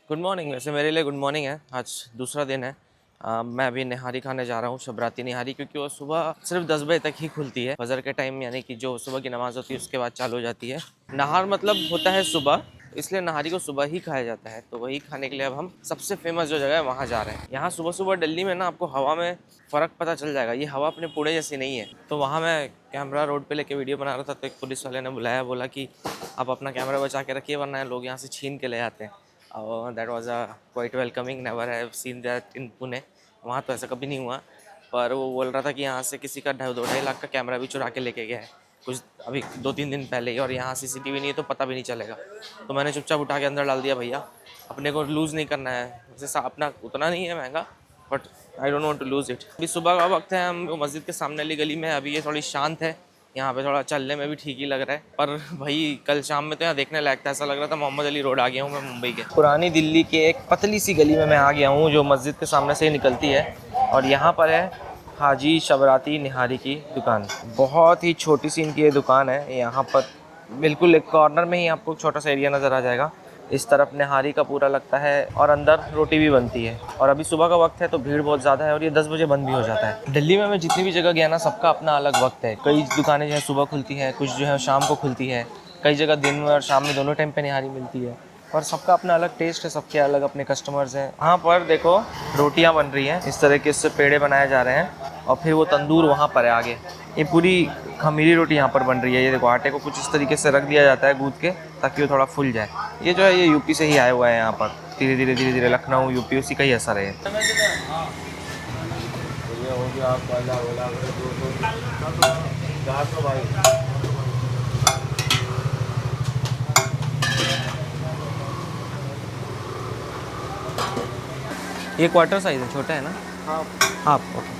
Good morning. वैसे मेरे लिए गुड मॉर्निंग है। आज दूसरा दिन है। मैं अभी निहारी खाने जा रहा हूँ, शबराती निहारी, क्योंकि वो सुबह सिर्फ 10 बजे तक ही खुलती है। फजर के टाइम यानी कि जो सुबह की नमाज़ होती है उसके बाद चालू हो जाती है। नहार मतलब होता है सुबह, इसलिए नहारी को सुबह ही खाया जाता है। तो वही खाने के लिए अब हम सबसे फेमस जो जगह है वहाँ जा रहे हैं। यहाँ सुबह सुबह दिल्ली में ना आपको हवा में फ़र्क पता चल जाएगा। ये हवा अपने पुणे जैसी नहीं है। तो वहाँ मैं कैमरा रोड पे लेके वीडियो बना रहा था, तो एक पुलिस वाले ने बुलाया, बोला कि आप अपना कैमरा बचा के रखिए वरना लोग यहाँ से छीन के ले आते हैं। That was a quite welcoming, never have seen that in Pune. वहाँ तो ऐसा कभी नहीं हुआ, पर वो बोल रहा था कि यहाँ से किसी का 2-2.5 लाख का कैमरा भी चुरा के लेके गया है कुछ अभी 2-3 दिन पहले ही, और यहाँ सीसीटीवी नहीं है तो पता भी नहीं चलेगा। तो मैंने चुपचाप उठा के अंदर डाल दिया। भैया अपने को लूज़ नहीं करना है, वैसे अपना उतना नहीं है महंगा, but I don't want to lose it. अभी सुबह का वक्त है, हम मस्जिद के सामने वाली गली में। अभी ये थोड़ी शांत है, यहाँ पे थोड़ा चलने में भी ठीक ही लग रहा है। पर भाई कल शाम में तो यहाँ देखने लायक था। ऐसा लग रहा था मोहम्मद अली रोड आ गया हूँ मैं मुंबई के। पुरानी दिल्ली के एक पतली सी गली में मैं आ गया हूँ जो मस्जिद के सामने से ही निकलती है, और यहाँ पर है हाजी शबराती निहारी की दुकान। बहुत ही छोटी सी इनकी ये दुकान है। यहाँ पर बिल्कुल एक कॉर्नर में ही आपको छोटा सा एरिया नज़र आ जाएगा। इस तरफ निहारी का पूरा लगता है और अंदर रोटी भी बनती है। और अभी सुबह का वक्त है तो भीड़ बहुत ज़्यादा है, और ये 10 बजे बंद भी हो जाता है। दिल्ली में मैं जितनी भी जगह गया ना, सबका अपना अलग वक्त है। कई दुकानें जो है सुबह खुलती हैं, कुछ जो है शाम को खुलती है, कई जगह दिन में और शाम में दोनों टाइम पे निहारी मिलती है। और सबका अपना अलग टेस्ट है, सबके अलग अपने कस्टमर्स हैं। यहाँ पर देखो रोटियाँ बन रही हैं, इस तरह के इससे पेड़े बनाए जा रहे हैं, और फिर वो तंदूर वहाँ पर है आगे। ये पूरी खमीरी रोटी यहाँ पर बन रही है। ये देखो आटे को कुछ इस तरीके से रख दिया जाता है गूँथ के, ताकि वो थोड़ा फूल जाए। ये जो है ये यूपी से ही आया हुआ है यहाँ पर। धीरे धीरे लखनऊ यूपी उसी का ही असर है। ये क्वार्टर साइज है, छोटा है ना? हाँ ओके।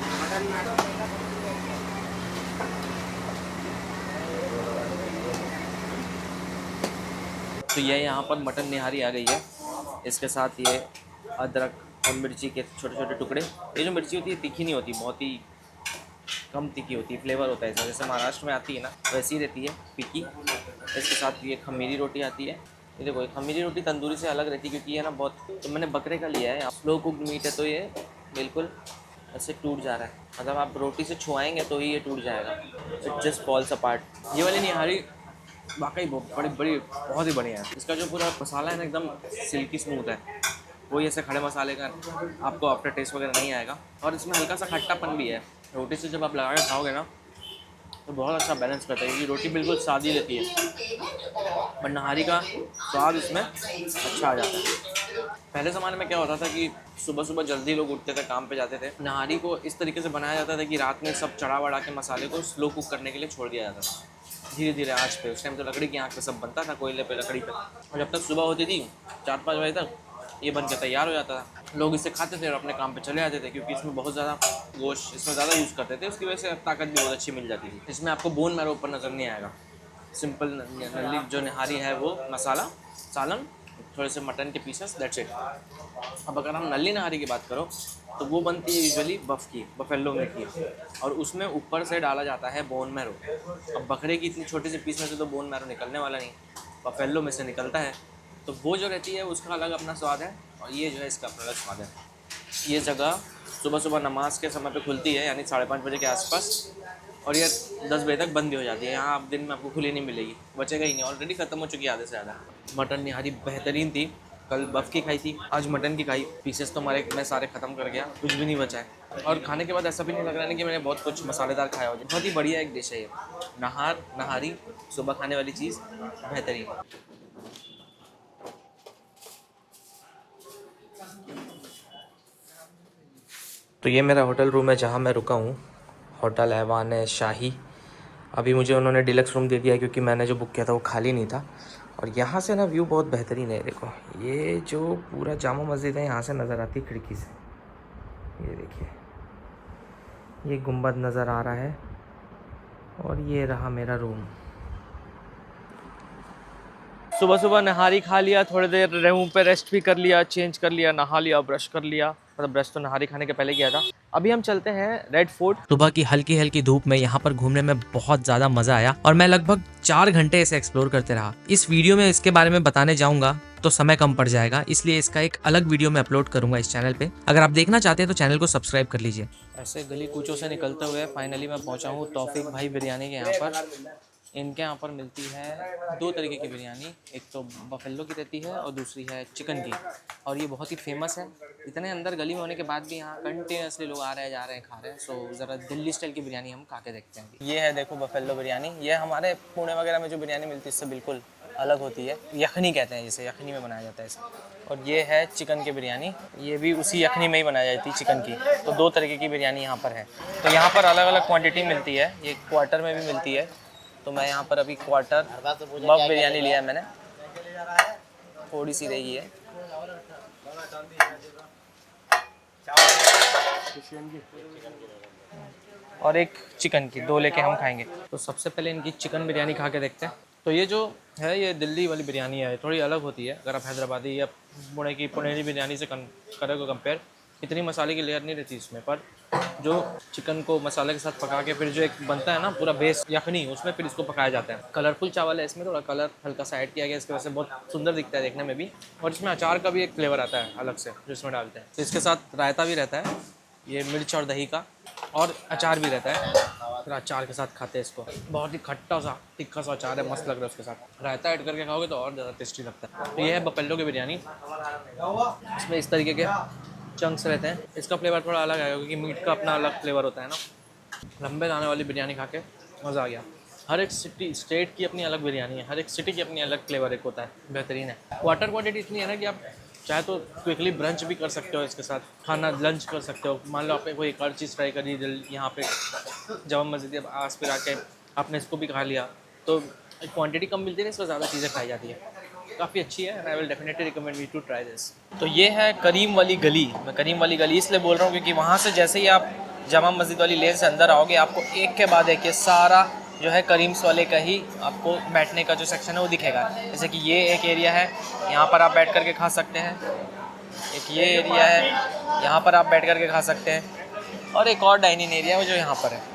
तो ये यहाँ पर मटन निहारी आ गई है। इसके साथ ये अदरक और मिर्ची के छोटे छोटे टुकड़े। ये जो मिर्ची होती है तीखी नहीं होती, बहुत ही कम तीखी होती है, फ्लेवर होता है इसका। जैसे महाराष्ट्र में आती है ना वैसी ही रहती है, फीकी। इसके साथ ये खमीरी रोटी आती है। ये देखो, ये खमीरी रोटी तंदूरी से अलग रहती है, क्योंकि ये ना बहुत, तो मैंने बकरे का लिया है, स्लो कुक्ड मीट है, तो ये बिल्कुल ऐसे टूट जा रहा है। मतलब आप रोटी से छुआएंगे तो ही ये टूट जाएगा, इट जस्ट फॉल्स अपार्ट। ये वाली निहारी वाकई बहुत ही बढ़िया है। इसका जो पूरा मसाला है ना एकदम सिल्की स्मूथ है। कोई ऐसे खड़े मसाले का आपको आफ्टर टेस्ट वगैरह नहीं आएगा। और इसमें हल्का सा खट्टापन भी है। रोटी से जब आप लगा के खाओगे ना तो बहुत अच्छा बैलेंस करता है। ये रोटी बिल्कुल सादी रहती है, पर नहारी का स्वाद इसमें अच्छा आ जाता है। पहले ज़माने में क्या होता था कि सुबह सुबह जल्दी लोग उठते थे, काम पे जाते थे। नहारी को इस तरीके से बनाया जाता था कि रात में सब चढ़ा वढ़ा के मसाले को स्लो कुक करने के लिए छोड़ दिया जाता था धीरे धीरे आँच पे। उस टाइम तो लकड़ी की आँच पे सब बनता था, कोयले पे, लकड़ी पे। और जब तक सुबह होती थी 4-5 बजे तक ये बन के तैयार हो जाता था। लोग इसे खाते थे और अपने काम पे चले जाते थे, क्योंकि इसमें बहुत ज़्यादा गोश्त इसमें ज़्यादा यूज़ करते थे। उसकी वजह से ताकत भी बहुत अच्छी मिल जाती थी। इसमें आपको बोन मैरो ऊपर नज़र नहीं आएगा। सिंपल नली जो निहारी है वो मसाला, सालन, थोड़े से मटन के पीसेस, दैट्स इट। अब अगर हम नली नहारी की बात करो तो वो बनती है यूजुअली बफेलो मीट की, और उसमें ऊपर से डाला जाता है बोन मैरो। अब बकरे की इतनी छोटी सी पीस में से तो बोन मैरो निकलने वाला नहीं, बफेलो में से निकलता है। तो वो जो रहती है उसका अलग अपना स्वाद है, और ये जो है इसका अपना अलग स्वाद है। ये जगह सुबह सुबह नमाज के समय पे खुलती है, यानी 5:30 बजे के आसपास, और ये 10 बजे तक बंद भी हो जाती है। यहाँ आप दिन में आपको खुली नहीं मिलेगी, बचेगा ही नहीं, ऑलरेडी ख़त्म हो चुकी है आधे से ज़्यादा। मटन निहारी बेहतरीन थी। कल बफ़ की खाई थी, आज मटन की खाई। पीसेस तो हमारे मैं सारे ख़त्म कर गया, कुछ भी नहीं बचा है। और खाने के बाद ऐसा भी नहीं लग रहा है कि मैंने बहुत कुछ मसालेदार खाया हो। बहुत ही बढ़िया एक डिश है ये नहारी, सुबह खाने वाली चीज़, बेहतरीन। तो ये मेरा होटल रूम है जहाँ मैं रुका हूँ। होटल ऐवान है शाही। अभी मुझे उन्होंने डिलक्स रूम दे दिया है, क्योंकि मैंने जो बुक किया था वो खाली नहीं था। और यहाँ से ना व्यू बहुत बेहतरीन है। देखो ये जो पूरा जामा मस्जिद है यहाँ से नज़र आती है खिड़की से। ये देखिए, ये गुंबद नज़र आ रहा है, और ये रहा मेरा रूम। सुबह सुबह नहारी खा लिया, थोड़ी देर रूम पे रेस्ट भी कर लिया, चेंज कर लिया, नहा लिया, ब्रश कर लिया, मतलब ब्रश तो नहारी खाने के पहले किया था। अभी हम चलते हैं रेड फोर्ट। सुबह की हल्की हल्की धूप में यहाँ पर घूमने में बहुत ज्यादा मजा आया और मैं लगभग 4 घंटे इसे एक्सप्लोर करते रहा। इस वीडियो में इसके बारे में बताने जाऊंगा तो समय कम पड़ जाएगा, इसलिए इसका एक अलग वीडियो मैं अपलोड करूंगा इस चैनल पे। अगर आप देखना चाहते हैं तो चैनल को सब्सक्राइब कर लीजिए। ऐसे गली कूचों से निकलते हुए फाइनली मैं पहुंचा हूँ तौफीक भाई बिरयानी के यहाँ पर। इनके यहाँ पर मिलती है 2 तरीके की बिरयानी, एक तो बफेलो की रहती है और दूसरी है चिकन की, और ये बहुत ही फेमस है। इतने अंदर गली में होने के बाद भी यहाँ कंटिन्यूसली लोग आ रहे हैं, जा रहे हैं, खा रहे हैं। सो ज़रा दिल्ली स्टाइल की बिरयानी हम खा के देखते हैं। ये है देखो बफेलो बिरयानी। ये हमारे पुणे वगैरह में जो बिरयानी मिलती है इससे बिल्कुल अलग होती है। यखनी कहते हैं जिसे, यखनी में बनाया जाता है इसे। और ये है चिकन की बिरयानी, ये भी उसी यखनी में ही बनाई जाती है चिकन की। तो 2 तरीके की बिरयानी यहाँ पर है। तो यहाँ पर अलग अलग क्वान्टिटी मिलती है, ये क्वार्टर में भी मिलती है। तो मैं यहाँ पर अभी क्वार्टर बफ बिरयानी लिया है मैंने, थोड़ी सी रही है। और एक चिकन की, 2 लेके हम खाएंगे। तो सबसे पहले इनकी चिकन बिरयानी खा के देखते हैं। तो ये जो है ये दिल्ली वाली बिरयानी है, थोड़ी अलग होती है। अगर आप हैदराबादी या पुणे की पुणेरी बिरयानी से करोगे कंपेयर, इतनी मसाले की लेयर नहीं रहती इसमें। पर जो चिकन को मसाले के साथ पका के फिर जो एक बनता है ना पूरा बेस यखनी, उसमें फिर इसको पकाया जाता है। कलरफुल चावल है, इसमें थोड़ा कलर हल्का सा ऐड किया गया, इसकी वजह से बहुत सुंदर दिखता है देखने में भी। और इसमें अचार का भी एक फ्लेवर आता है अलग से जो इसमें डालते हैं। तो इसके साथ रायता भी रहता है, ये मिर्च और दही का, और अचार भी रहता है। फिर अचार के साथ खाते हैं इसको, बहुत ही खट्टा सा तिक्खा सा अचार है, मस्त लग रहा है। उसके साथ रायता ऐड करके खाओगे तो और ज़्यादा टेस्टी लगता है। तो ये है बफेलो की बिरयानी, इसमें इस तरीके के चंक्स रहते हैं। इसका फ्लेवर थोड़ा अलग है क्योंकि मीट का अपना अलग फ्लेवर होता है ना। लंबे दाने वाली बिरयानी खा के मज़ा आ गया। हर एक सिटी स्टेट की अपनी अलग बिरयानी है, हर एक सिटी की अपनी अलग फ्लेवर एक होता है, बेहतरीन है। वाटर क्वांटिटी इतनी है ना कि आप चाहे तो क्विकली ब्रंच भी कर सकते हो, इसके साथ खाना लंच कर सकते हो। मान लो आपने कोई एक और चीज़ ट्राई करी यहाँ पे जामा मस्जिद के आस पास आके आपने इसको भी खा लिया, तो क्वांटिटी कम मिलती है, इसमें ज़्यादा चीज़ें खाई जाती है। काफ़ी अच्छी है, I will definitely recommend you to try this. तो ये है करीम वाली गली। मैं करीम वाली गली इसलिए बोल रहा हूँ क्योंकि वहाँ से जैसे ही आप जामा मस्जिद वाली लेन से अंदर आओगे, आपको एक के बाद एक ये सारा जो है करीम्स वाले का ही आपको बैठने का जो सेक्शन है वो दिखेगा। जैसे कि ये एक एरिया है, यहाँ पर आप बैठ करके खा सकते हैं। एक ये एरिया है, यहाँ पर आप बैठ करके खा सकते हैं। और एक और डाइनिंग एरिया है जो यहाँ पर है।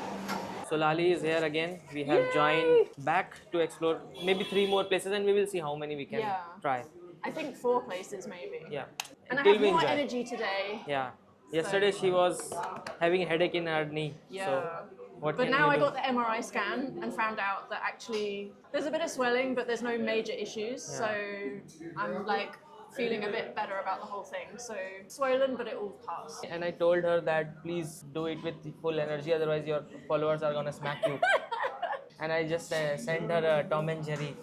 So Lali is here again. We have joined back to explore maybe 3 more places and we will see how many we can try. I think 4 places maybe. Yeah. And I Until have we more enjoy. energy today. Yeah. Yesterday she was having a headache in her knee. Yeah. So what But can now we I do? got the MRI scan and found out that actually there's a bit of swelling, but there's no major issues. Yeah. So I'm like feeling a bit better about the whole thing. So swollen, but it will pass. And I told her that please do it with full energy, otherwise your followers are gonna smack you. And I just sent her a Tom and Jerry.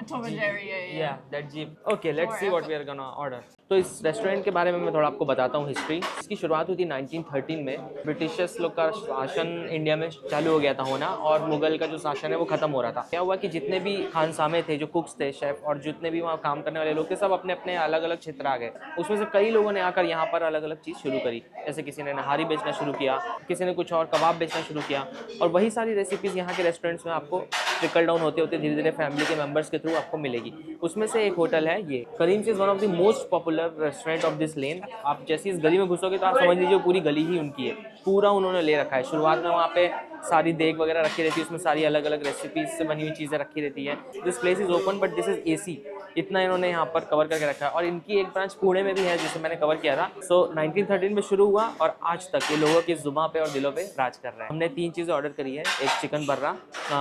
Tom and Jerry, Yeah, that jeep. Okay, let's see Alright, what we are gonna order. तो इस restaurant के बारे में मैं थोड़ा आपको बताता हूँ हिस्ट्री। इसकी शुरुआत हुई थी 1913 में। ब्रिटिशर्स लोग का शासन इंडिया में चालू हो गया था होना, और मुगल का जो शासन है वो खत्म हो रहा था। क्या हुआ कि जितने भी खानसामे थे, जो कुक्स थे, शेफ, और जितने भी वहाँ काम करने वाले लोग थे, सब अपने अपने अलग अलग क्षेत्र आ गए। उसमें से कई लोगों ने आकर यहाँ पर अलग अलग चीज़ शुरू करी। जैसे किसी ने नहारी बेचना शुरू किया, किसी ने कुछ और कबाब बेचना शुरू किया, और वही सारी रेसिपीज़ यहाँ के रेस्टोरेंट्स में आपको ट्रिकल डाउन होते होते धीरे धीरे फैमिली के मेंबर्स के थ्रू आपको मिलेगी। उसमें से एक होटल है ये Karim's, is one of the most popular restaurant of this lane. आप जैसे इस गली में घुसोगे तो आप समझ लीजिए पूरी गली ही उनकी है, पूरा उन्होंने ले रखा है। शुरुआत में वहाँ पे सारी देग वगैरह रखी रहती है, उसमें सारी अलग अलग रेसिपीज से बनी हुई चीज़ें रखी रहती है। This place is open but this is AC, इतना इन्होंने यहाँ पर कवर करके रखा है। और इनकी एक ब्रांच पुणे में भी है जिसे मैंने कवर किया था। सो 1913 में शुरू हुआ और आज तक ये लोगों की जुबान पे और दिलों पे राज कर रहा है। हमने 3 चीज़ें ऑर्डर करी है, एक चिकन बर्रा,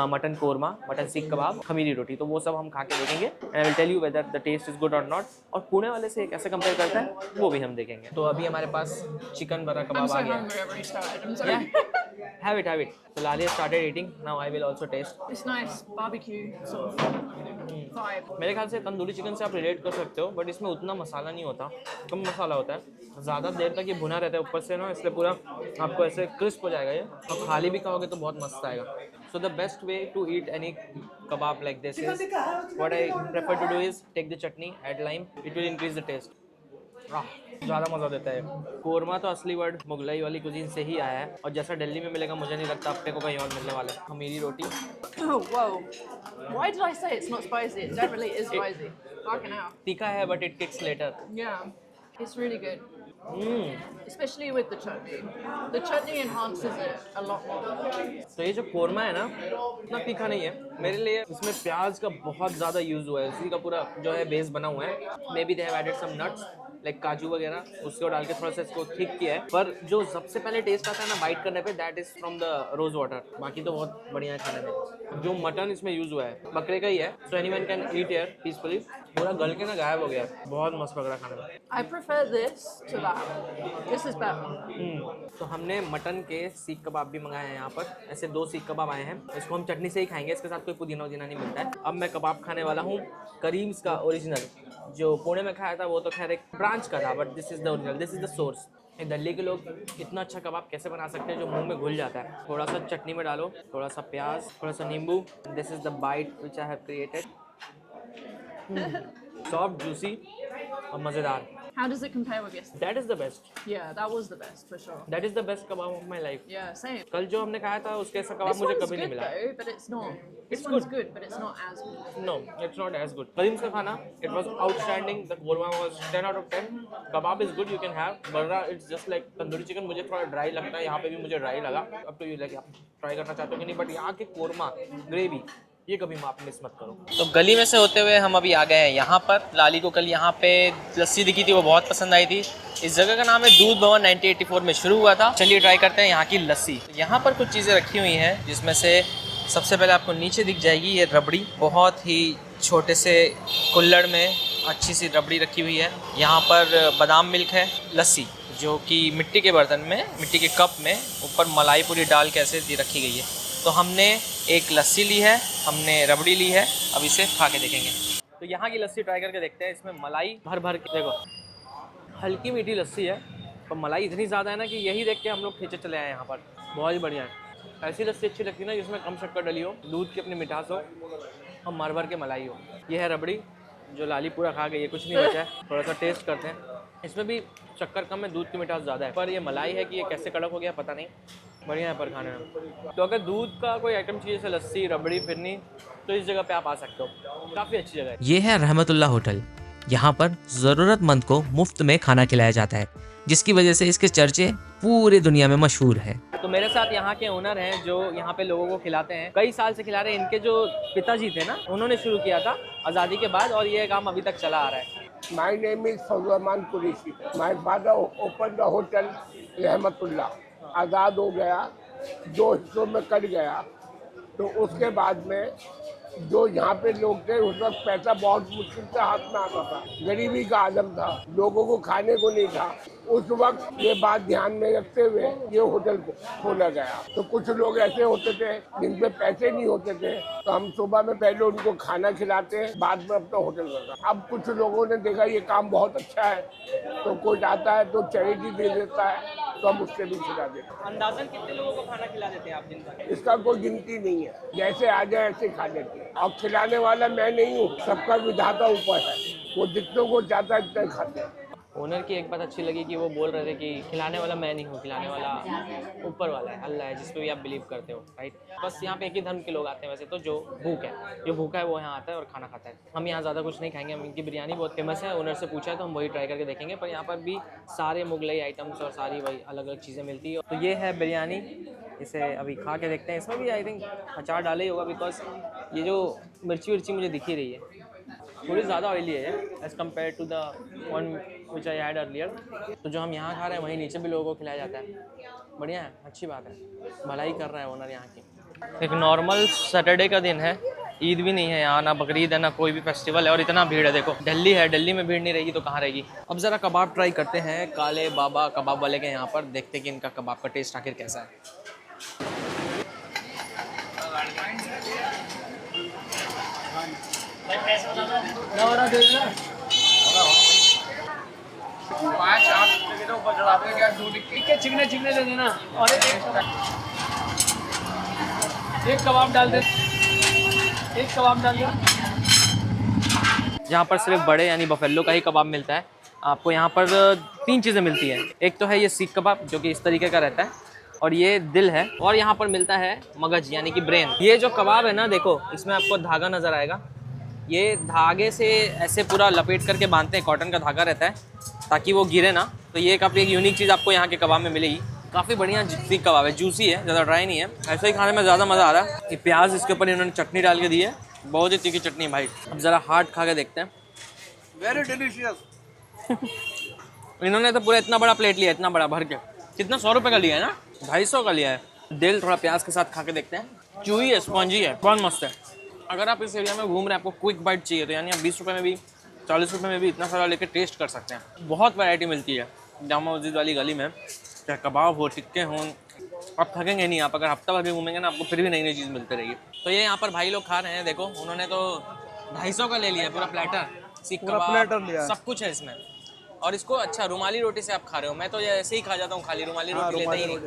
मटन कोरमा, मटन सीख कबाब, खमीरी रोटी। तो वो सब हम खा के देखेंगे and I will tell you whether the taste is good और नॉट, और पुणे वाले से कैसे कंपेयर करता है वो भी हम देखेंगे। तो अभी हमारे पास chicken Barra I'm kebab so आ गया hungry, I've already started. I'm sorry. have it. So Lali has started eating, now I will also taste. It's nice barbecue sort of vibe. मेरे ख्याल से तंदूरी चिकन से आप रिलेट कर सकते हो, but इसमें उतना मसाला नहीं होता, कम मसाला होता है। ज़्यादा देर तक ये भुना रहता है ऊपर से ना, इसलिए पूरा आपको ऐसे क्रिस्प हो जाएगा ये, और खाली भी खाओगे तो बहुत मस्त आएगा। So the best way to eat any kebab like this is, what I prefer to do is take the chutney, add lime, it will increase the taste. ज़्यादा मज़ा देता है। कोरमा तो असली वर्ड मुगलाई वाली कुजीन से ही आया है, और जैसा दिल्ली में मिलेगा मुझे नहीं लगता अपने को कहीं और मिलने वाला है। खमीरी रोटी, Oh, whoa. Why did I say it's not spicy? It generally is spicy. Fucking hell. तीखा है but it kicks later. Yeah. It's really good. Especially with the chutney. The chutney enhances it a lot more. तो ये जो कोरमा है ना उतना तीखा नहीं है मेरे लिए। इसमें प्याज का बहुत ज़्यादा यूज़ हुआ है, उसी का पूरा जो है बेस बना हुआ है। Maybe they have added some nuts like kaju वगैरह, उसको डाल के थोड़ा सा इसको थिक किया है। पर जो सबसे पहले टेस्ट आता है ना बाइट करने पे, that is from the rose water. बाकी तो बहुत बढ़िया है खाने में। जो मटन इसमें यूज़ हुआ है बकरे का ही है, so anyone can eat here peacefully. पूरा गल के ना गायब हो गया, बहुत मस्त लग रहा खाने में। I prefer this to that. This is better. तो हमने मटन के सीख कबाब भी मंगाए हैं यहाँ पर। ऐसे 2 सीख कबाब आए हैं, इसको हम चटनी से ही खाएंगे, इसके साथ कोई पुदीना वुदीना नहीं मिलता है। अब मैं कबाब खाने वाला हूँ करीम्स का ओरिजिनल। जो पुणे में खाया था वो तो खैर एक ब्रांच का था, but this is the original, this is the source. Delhi के लोग इतना अच्छा कबाब कैसे बना सकते हैं जो मुंह में घुल जाता है। थोड़ा सा चटनी में डालो, थोड़ा सा प्याज, थोड़ा सा नींबू। This is the bite which I have created. Soft, juicy और मज़ेदार। How does it compare with yesterday? That is the best, Yeah, that was the best for sure. That is the best kebab of my life. Yeah, same. कल जो हमने खाया था उसके ऐसा कबाब This मुझे one's कभी नहीं good मिला। though, but it's not. This It's one's good. good, but it's not as good. No, it's not as good. Karim's का खाना, it was outstanding. The korma was 10 out of 10. Kebab is good, you can have. Barra, it's just like tandoori chicken. मुझे थोड़ा dry लगता है, यहाँ पे भी मुझे ड्राई लगा। अब तो ये लगे आप ट्राई करना चाहते हो कि नहीं, बट यहाँ के कोरमा ग्रेवी ये कभी आप मिस मत करो। तो गली में से होते हुए हम अभी आ गए हैं यहाँ पर। लाली को कल यहाँ पे लस्सी दिखी थी, वो बहुत पसंद आई थी। इस जगह का नाम है दूध भवन, 1984 में शुरू हुआ था। चलिए ट्राई करते हैं यहाँ की लस्सी। यहाँ पर कुछ चीज़ें रखी हुई हैं, जिसमें से सबसे पहले आपको नीचे दिख जाएगी ये रबड़ी। बहुत ही छोटे से कुल्हड़ में अच्छी सी रबड़ी रखी हुई है। यहाँ पर बादाम मिल्क है, लस्सी जो कि मिट्टी के बर्तन में, मिट्टी के कप में ऊपर मलाई पूरी डाल के ऐसे रखी गई है। तो हमने एक लस्सी ली है, हमने रबड़ी ली है, अब इसे खा के देखेंगे। तो यहाँ की लस्सी ट्राई करके देखते हैं। इसमें मलाई भर भर के, देखो हल्की मीठी लस्सी है, पर मलाई इतनी ज़्यादा है ना कि यही देख के हम लोग खींचे चले आए यहाँ पर। बहुत ही बढ़िया है। ऐसी लस्सी अच्छी लगती है ना जिसमें कम शक्कर डली हो, दूध की अपनी मिठास हो और भर भर के मलाई हो। ये है रबड़ी जो लाली पूरा खा गई है, कुछ नहीं बचा है। थोड़ा सा टेस्ट करते हैं। इसमें भी शक्कर कम है, दूध की मिठास ज़्यादा है, पर ये मलाई है कि ये कैसे कड़क हो गया पता नहीं। बढ़िया है पर खाने में। तो अगर दूध का कोई आइटम चाहिए जैसे लस्सी, रबड़ी, फिरनी, तो इस जगह पे आप आ सकते हो। काफ़ी अच्छी जगह है। ये है रहमतुल्लाह होटल। यहाँ पर ज़रूरतमंद को मुफ्त में खाना खिलाया जाता है, जिसकी वजह से इसके चर्चे पूरी दुनिया में मशहूर है। तो मेरे साथ यहाँ के ओनर हैं जो यहाँ पे लोगों को खिलाते हैं, कई साल से खिला रहे हैं। इनके जो पिताजी थे ना, उन्होंने शुरू किया था आज़ादी के बाद, और ये काम अभी तक चला आ रहा है। My name is Fazlurrahman Qureshi. My father opened the hotel रहमतुल्लाह। आज़ाद हो गया, 2 हिस्सों में कट गया। तो उसके बाद में जो यहाँ पे लोग थे उस वक्त पैसा बहुत मुश्किल से हाथ में आता था, गरीबी का आलम था, लोगों को खाने को नहीं था। उस वक्त ये बात ध्यान में रखते हुए ये होटल को खोला गया। तो कुछ लोग ऐसे होते थे जिन पे पैसे नहीं होते थे, तो हम सुबह में पहले उनको खाना खिलाते हैं, बाद में अपना होटल करता। अब कुछ लोगों ने देखा ये काम बहुत अच्छा है, तो कोई आता है तो चैरिटी दे देता है, तो हम उससे भी खिला देते हैं। अंदाजन कितने लोगों को खाना खिला देते हैं आप दिन भर? इसका कोई गिनती नहीं है, जैसे आ जाए ऐसे खा लेते हैं। और खिलाने वाला मैं नहीं हूँ, सबका विधाता ऊपर है, वो जितनों को चाहता है इतने खाते हैं। ओनर की एक बात अच्छी लगी कि वो बोल रहे थे कि खिलाने वाला मैं नहीं हूँ, खिलाने वाला ऊपर वाला है, अल्लाह है, जिस पे भी आप बिलीव करते हो, राइट। बस यहाँ पे एक ही धर्म के लोग आते हैं वैसे तो, जो भूख है, जो भूखा है वो यहाँ आता है और खाना खाता है। हम यहाँ ज़्यादा कुछ नहीं खाएंगे, हम इनकी बिरयानी बहुत फेमस है, ओनर से पूछा है तो हम वही ट्राई करके देखेंगे। पर यहाँ पर भी सारे मुगलई आइटम्स और सारी वही अलग अलग चीज़ें मिलती है। तो ये है बिरयानी, इसे अभी खा के देखते हैं। इसमें भी आई थिंक अचार डाले ही होगा, बिकॉज ये जो मिर्ची विर्ची मुझे दिख ही रही है, थोड़ी ज़्यादा ऑयली है as compare to the one which I had earlier. तो जो हम यहाँ खा रहे हैं वहीं नीचे भी लोगों को खिलाया जाता है। बढ़िया है, अच्छी बात है, भलाई कर रहा है ओनर यहाँ की। एक नॉर्मल सैटरडे का दिन है, ईद भी नहीं है यहाँ, ना बकरीद है, ना कोई भी फेस्टिवल है, और इतना भीड़ है। देखो दिल्ली है, दिल्ली में भीड़ नहीं रहेगी तो कहाँ रहेगी। अब ज़रा कबाब ट्राई करते हैं काले बाबा कबाब वाले के यहाँ पर, देखते हैं कि इनका कबाब का टेस्ट आखिर कैसा है। चिकने दे देना और एक कबाब डाल दे, एक कबाब डाल दे। यहाँ पर सिर्फ बड़े यानी बफेलो का ही कबाब मिलता है। आपको यहाँ पर 3 चीज़ें मिलती हैं। एक तो है ये सीख कबाब जो कि इस तरीके का रहता है, और ये दिल है, और यहाँ पर मिलता है मगज यानी कि ब्रेन। ये जो कबाब है ना, देखो इसमें आपको धागा नज़र आएगा, ये धागे से ऐसे पूरा लपेट करके बांधते हैं, कॉटन का धागा रहता है, ताकि वो गिरे ना। तो ये काफ़ी एक यूनिक चीज़ आपको यहाँ के कबाब में मिलेगी। काफ़ी बढ़िया सीख कबाब है, जूसी है, ज़्यादा ड्राई नहीं है। ऐसे ही खाने में ज़्यादा मज़ा आ रहा है कि प्याज इसके ऊपर इन्होंने चटनी डाल के दी है, बहुत ही तीखी चटनी है भाई। अब ज़रा हार्ड खा के देखते हैं। Very delicious. इन्होंने तो पूरा इतना बड़ा प्लेट लिया, इतना बड़ा भर के। कितना, 100 रुपये का लिया है ना, 250 का लिया है। दिल थोड़ा प्याज के साथ खा के देखते हैं। चूई है, स्पॉन्जी है, बहुत मस्त है। अगर आप इस एरिया में घूम रहे हैं, आपको क्विक बाइट चाहिए, तो यानी आप 20 रुपये में भी 40 रुपये में भी इतना सारा लेकर टेस्ट कर सकते हैं। बहुत वैरायटी मिलती है जामा मस्जिद वाली गली में, चाहे कबाब हो, टिक्के हों, आप थकेंगे नहीं। आप अगर हफ्ता भर भी घूमेंगे ना, आपको फिर भी नई नई चीज़ मिलती रहेगी। तो ये यहाँ पर भाई लोग खा रहे हैं, देखो उन्होंने तो 250 का ले लिया है पूरा प्लेटर, सीख कबाब सब कुछ है इसमें। और इसको अच्छा रुमाली रोटी से आप खा रहे हो, मैं तो ये ऐसे ही खा जाता हूँ खाली, रुमाली रोटी लेता ही नहीं।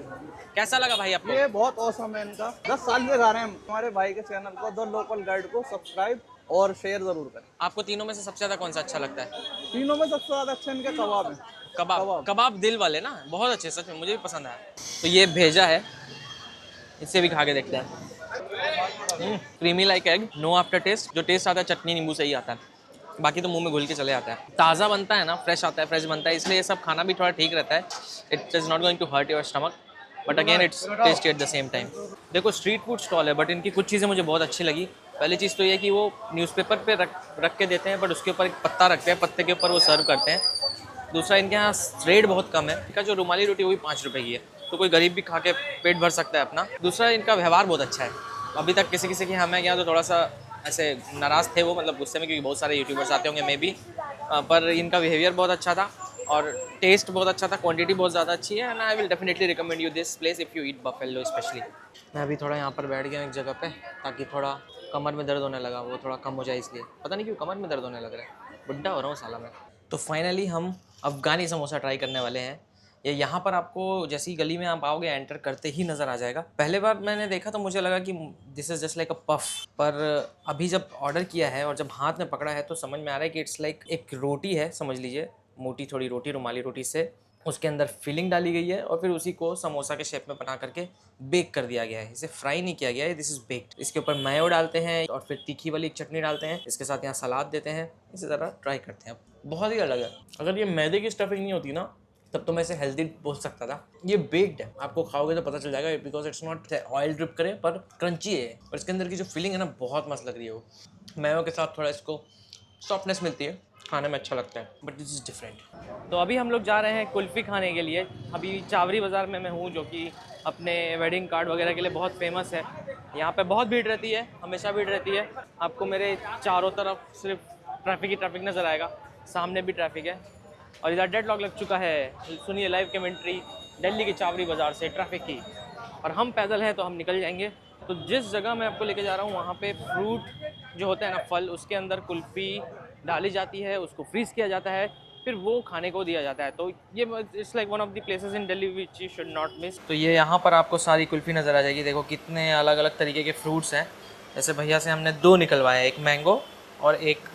कैसा लगा भाई आपको? ये बहुत औसम है इनका। 10 साल से खा रहे हैं हम। हमारे भाई के चैनल को द लोकल गाइड को सब्सक्राइब और शेयर जरूर करें। आपको तीनों में से सबसे ज़्यादा कौन सा अच्छा लगता है? तीनों में सबसे ज्यादा अच्छे इनके कबाब है। कबाब दिल वाले ना, बहुत अच्छे, सच में मुझे भी पसंद आया। तो ये भेजा है, इससे भी खा के देखते हैं। Creamy like egg, no aftertaste. जो टेस्ट आता है चटनी नींबू से ही आता है, बाकी तो मुंह में घुल के चले आता है। ताज़ा बनता है ना, फ्रेश आता है, फ्रेश बनता है, इसलिए ये सब खाना भी थोड़ा ठीक रहता है। It is not going to hurt your stomach, but again it's tasty at the same time. देखो स्ट्रीट फूड स्टॉल है, बट इनकी कुछ चीज़ें मुझे बहुत अच्छी लगी। पहली चीज़ तो ये कि वो न्यूज़पेपर पे रख के देते हैं, बट उसके ऊपर एक पत्ता रखते हैं, पत्ते के ऊपर वो सर्व करते हैं। दूसरा, इनके यहाँ रेट बहुत कम है। इनका जो रुमाली रोटी वो भी 5 रुपये की है, तो कोई गरीब भी खा के पेट भर सकता है अपना। दूसरा, इनका व्यवहार बहुत अच्छा है। अभी तक किसी के हमें यहाँ तो थोड़ा सा ऐसे नाराज़ थे वो, मतलब गुस्से में, क्योंकि बहुत सारे यूट्यूबर्स आते होंगे मे बी, पर इनका बिहेवियर बहुत अच्छा था और टेस्ट बहुत अच्छा था, क्वांटिटी बहुत ज़्यादा अच्छी है। And I will definitely recommend you this place if you eat buffalo specially. मैं अभी थोड़ा यहाँ पर बैठ गया एक जगह पे, ताकि थोड़ा कमर में दर्द होने लगा, वो थोड़ा कम हो जाए, इसलिए पता नहीं क्यों कमर में दर्द होने लग रहा है, बुढ़ा हो रहा हूँ साला मैं। तो फाइनली हम अफ़गानी समोसा ट्राई करने वाले हैं। ये यहाँ पर आपको जैसी गली में आप आओगे, एंटर करते ही नज़र आ जाएगा। पहले बार मैंने देखा तो मुझे लगा कि this is just like a puff, पर अभी जब ऑर्डर किया है और जब हाथ में पकड़ा है तो समझ में आ रहा है कि इट्स लाइक एक रोटी है, समझ लीजिए मोटी थोड़ी रोटी, रुमाली रोटी से उसके अंदर फिलिंग डाली गई है और फिर उसी को समोसा के शेप में बना करके बेक कर दिया गया है। इसे फ्राई नहीं किया गया है, दिस इज़ बेक्ड। इसके ऊपर मायो डालते हैं और फिर तीखी वाली चटनी डालते हैं, इसके साथ यहाँ सलाद देते हैं। इसे ज़रा ट्राई करते हैं। बहुत ही अलग है। अगर ये मैदे की स्टफिंग नहीं होती ना, तब तो मैं इसे हेल्दी बोल सकता था। ये बेक्ड है, आपको खाओगे तो पता चल जाएगा, because it's not oil drip करे, पर क्रंची है। और इसके अंदर की जो फीलिंग है ना, बहुत मस्त लग रही है। वो मायो के साथ थोड़ा इसको सॉफ्टनेस मिलती है, खाने में अच्छा लगता है, बट दिस इज़ डिफरेंट। तो अभी हम लोग जा रहे हैं कुल्फ़ी खाने के लिए। अभी चावरी बाज़ार में मैं हूँ, जो कि अपने वेडिंग कार्ड वगैरह के लिए बहुत फेमस है। यहाँ पे बहुत भीड़ रहती है, हमेशा भीड़ रहती है। आपको मेरे चारों तरफ सिर्फ ट्रैफिक ही ट्रैफिक नज़र आएगा, सामने भी ट्रैफिक है और इधर डेडलॉक लग चुका है। सुनिए लाइव कमेंट्री दिल्ली की चावरी बाज़ार से ट्रैफिक की, और हम पैदल हैं तो हम निकल जाएंगे। तो जिस जगह मैं आपको लेके जा रहा हूँ, वहाँ पे फ्रूट जो होता है ना, फल, उसके अंदर कुल्फ़ी डाली जाती है, उसको फ्रीज़ किया जाता है, फिर वो खाने को दिया जाता है। तो ये it's like one of the places in Delhi which you should not miss. तो ये यहाँ पर आपको सारी कुल्फ़ी नज़र आ जाएगी। देखो कितने अलग अलग तरीके के फ्रूट्स हैं। जैसे भैया से हमने 2 निकलवाए, एक मैंगो और एक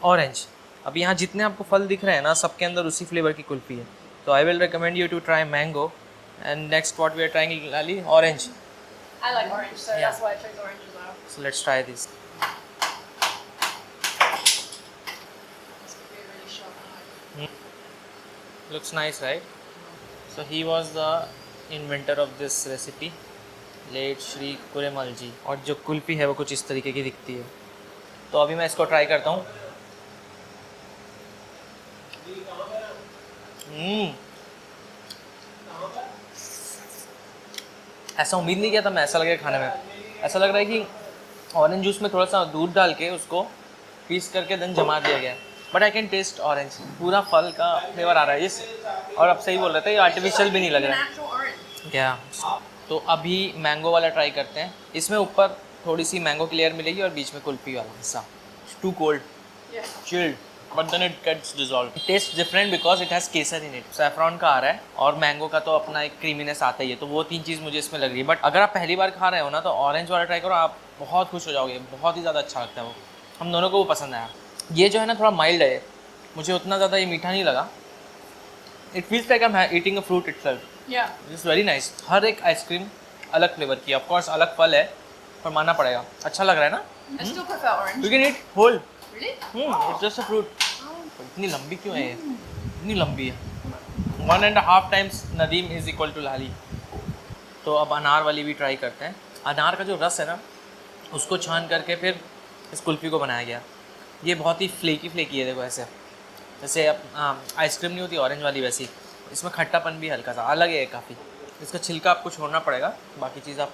ऑरेंज। अब यहाँ जितने आपको फल दिख रहे हैं ना, सबके अंदर उसी फ्लेवर की कुल्फ़ी है। तो I will recommend you to try mango, and next what we are trying लाली, orange. I like orange, so that's why I chose orange as well. So let's try this. This could be a really sharp knife. Looks nice, right? So he was the inventor of this recipe, late Shri Kuremal ji. और जो कुल्फ़ी है वो कुछ इस तरीके की दिखती है। तो अभी मैं इसको ट्राई करता हूँ। ऐसा उम्मीद नहीं किया था मैं, ऐसा लगेगा खाने में। ऐसा लग रहा है कि ऑरेंज जूस में थोड़ा सा दूध डाल के उसको पीस करके देन जमा दिया गया है, but I can taste orange, पूरा फल का फ्लेवर आ रहा है इस। और अब सही बोल रहे थे, ये आर्टिफिशियल भी नहीं लग रहा है Natural orange. क्या। तो अभी मैंगो वाला ट्राई करते हैं। इसमें ऊपर थोड़ी सी मैंगो की लेयर मिलेगी और बीच में कुल्फ़ी वाला हिस्सा। Too cold, Yeah. Chilled, but then it gets dissolve. Taste different because it has kesar in it. Saffron का आ रहा है और मैंगो का तो अपना एक क्रीमीनेस आता ही है। तो वो 3 चीज़ मुझे इसमें लग रही है। बट अगर आप पहली बार खा रहे हो ना, तो ऑरेंज वाला ट्राई करो, आप बहुत खुश हो जाओगे। बहुत ही ज़्यादा अच्छा लगता है वो, हम दोनों को वो पसंद आया। ये जो है ना, थोड़ा माइल्ड है, मुझे उतना ज़्यादा ये मीठा नहीं लगा। It feels like I am eating a fruit itself. Yeah. It's very nice. हर एक आइसक्रीम अलग फ्लेवर की, ऑफ कोर्स अलग फल है, पर मानना पड़ेगा, अच्छा लग रहा है ना। I still prefer orange. You can eat whole. Really? It's just a fruit. इतनी लंबी क्यों है ये? कितनी लंबी है, 1.5 times Nadeem is equal to Lali. तो अब अनार वाली भी ट्राई करते हैं। अनार का जो रस है ना, उसको छान करके फिर इस कुल्फ़ी को बनाया गया। ये बहुत ही फ्लेकी है, देखो ऐसे, जैसे आइसक्रीम नहीं होती ऑरेंज वाली, वैसी। इसमें खट्टापन भी हल्का सा अलग है काफ़ी। इसका छिलका आपको छोड़ना पड़ेगा, बाकी चीज़ आप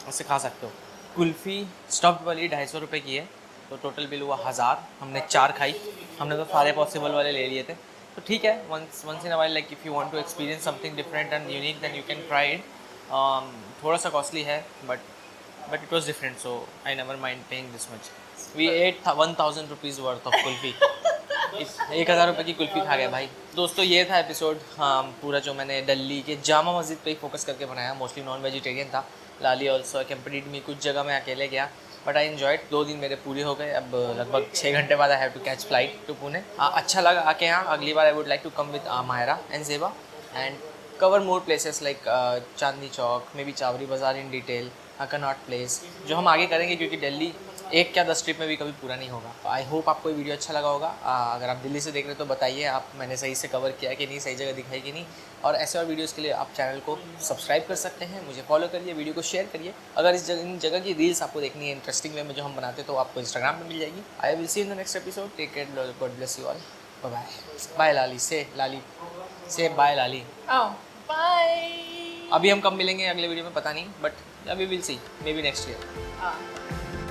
ऐसे खा सकते हो। कुल्फ़ी स्टफ्ड वाली 250 रुपये की है, तो टोटल बिल हुआ 1000। हमने 4 खाई, हमने तो सारे पॉसिबल वाले ले लिए थे। तो ठीक है, once in a while, like if you want to experience something different and unique then you can try it. थोड़ा सा कॉस्टली है but it was different, so I never mind paying this much. We ate 1000 rupees worth of kulfi. 1000 रुपये की कुल्फ़ी खा गए भाई। दोस्तों ये था एपिसोड, हाँ, पूरा जो मैंने दिल्ली के जामा मस्जिद पे ही फोकस करके बनाया। मोस्टली नॉन वेजिटेरियन था। लाली ऑल्सो अकम्पनीड मी, कुछ जगह मैं अकेले गया, बट आई एन्जॉयड। 2 दिन मेरे पूरे हो गए। अब लगभग 6 घंटे बाद I have to catch flight to Pune. अच्छा लगा आके यहाँ। अगली बार I would like to come with Myra and Zeba and cover more places like Chandni Chowk, maybe Chawri Bazar in detail, Connaught place, जो हम आगे करेंगे, क्योंकि दिल्ली एक क्या 10 ट्रिप में भी कभी पूरा नहीं होगा। आई होप आपको ये वीडियो अच्छा लगा होगा। अगर आप दिल्ली से देख रहे हो तो बताइए आप, मैंने सही से कवर किया कि नहीं, सही जगह दिखाई कि नहीं। और ऐसे और वीडियोज़ के लिए आप चैनल को सब्सक्राइब कर सकते हैं, मुझे फॉलो करिए, वीडियो को शेयर करिए। अगर इन जगह की रील्स आपको देखनी है इंटरेस्टिंग वे में जो हम बनाते हैं, तो आपको इंस्टाग्राम पर मिल जाएगी। I will see in the next episode. Take care, God bless you all, bye bye. Bye Lali से बाय लाली। Oh, bye. अभी हम कब मिलेंगे अगले वीडियो में पता नहीं, बट अभी will see, may be next year. Ah.